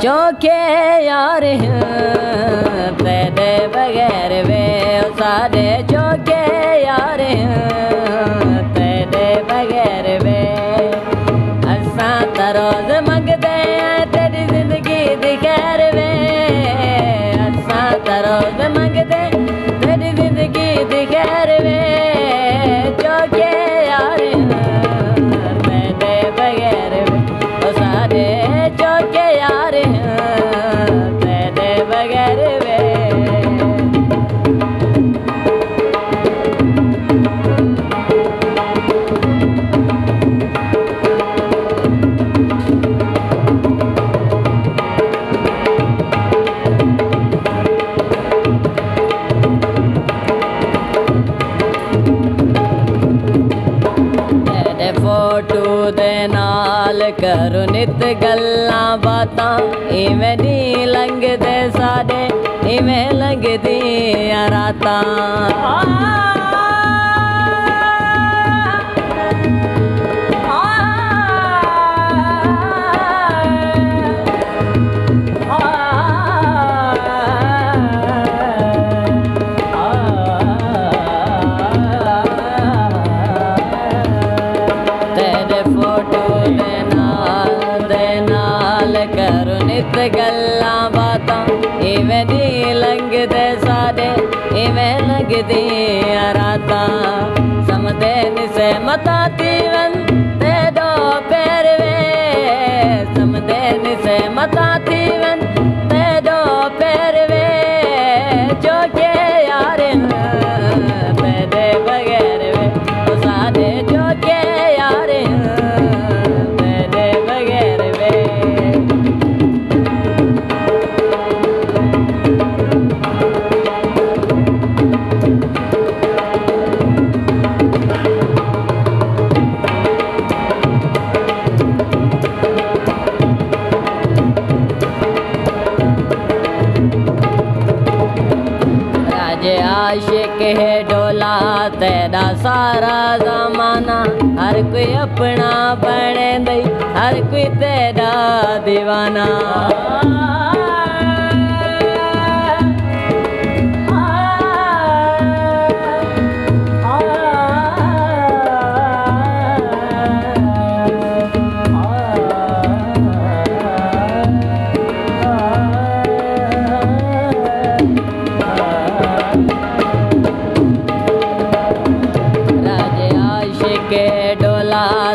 चौके यार तेरे बगैर वे सारे चौके यार तेरे बगैर वे असा तरोज मंगते हैं तेरी जिंदगी दी खैर वे असा तरोज मंगते तेरी जिंदगी दी खैर वे चौके यार तेरे बगैर वे सारे चौके यार तेरे बगैर वे फोटू दे नाल करो नित गल्लां बातां इवें नी लंघदे साडे इवें लंघदियां रातां गल्लां बातां इवें नी लंघदे साडे इवें लंघदियां रातां समझदे नी से मता तीवन ते दो पैर वे समझदे नी से मता तीवन ते दो पैर वे चौके यार तेरे बगैर वे साडे चौके यार तेरे बगैर वे आशिक है डोला तेरा सारा जमाना हर कोई अपना बने दई हर कोई तेरा दीवाना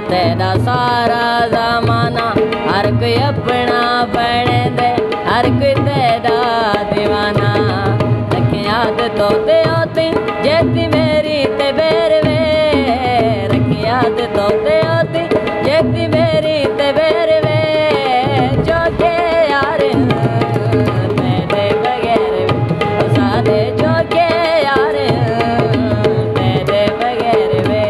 तेरा सारा जमाना हर कोई अपना बने दे हर कोई तेरा दीवाना रख याद तो ते होती जेती मेरी ते बेर वे रख याद तो ते होती जेती मेरी ते बेर वे चौके यार तेरे बगैर वे सारे चौके यार तेरे बगैर वे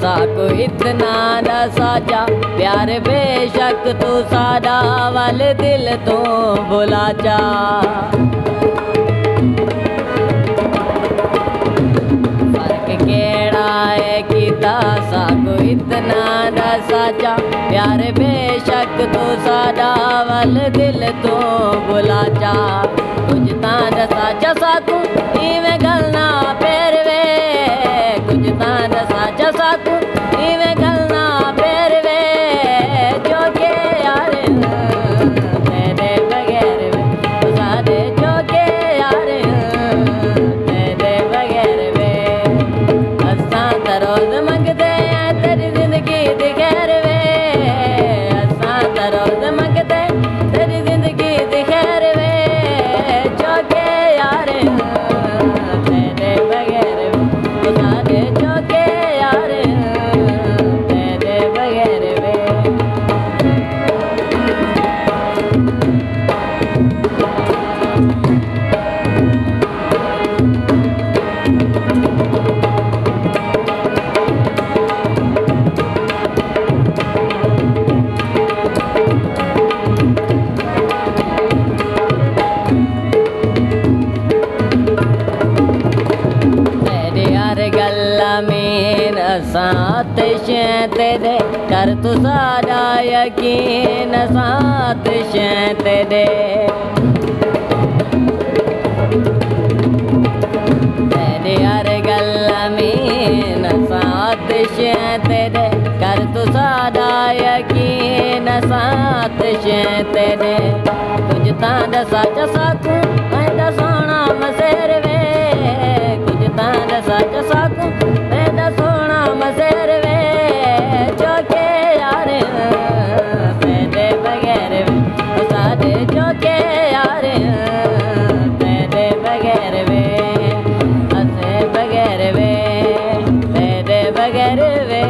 साको इतना न साजा प्यार बेशक तू सादा वाल दिल तो बुला जा फर्क केड़ा है किता साको इतना न साजा प्यार बेशक तू सादा वाल दिल तो बुला जा कुछ तान साजा साकू इवें गलना पैर वे कुछ तान साजा साकू इवें गलना पैर वे चौके यार तेरे बगैर वे सारे चौके यार तेरे बगैर वे असां तरोज मंगते हैं तेरी जिंदगी दी खैर वे असां तरोज मंगते तेरी जिंदगी दी खैर वे चौके यार तेरे बगैर वे सारे चौके यार तेरे बगैर वे गल्ला मीन सात शें तेरे कर तू सारा यकीन सात शें तेरे तेरे हर गल्ला मीन सात शें तेरे कर तू सारा यकीन सात शें तेरे कुछ तां दसा चसाकू ऐं सोना मसेर वे कुछ तां दसा चसाकू ऐं सोना मसेर वे चौके यार तेरे बगैर वे सारे चौके यार तेरे बगैर वे असे बगैर वे तेरे बगैर वे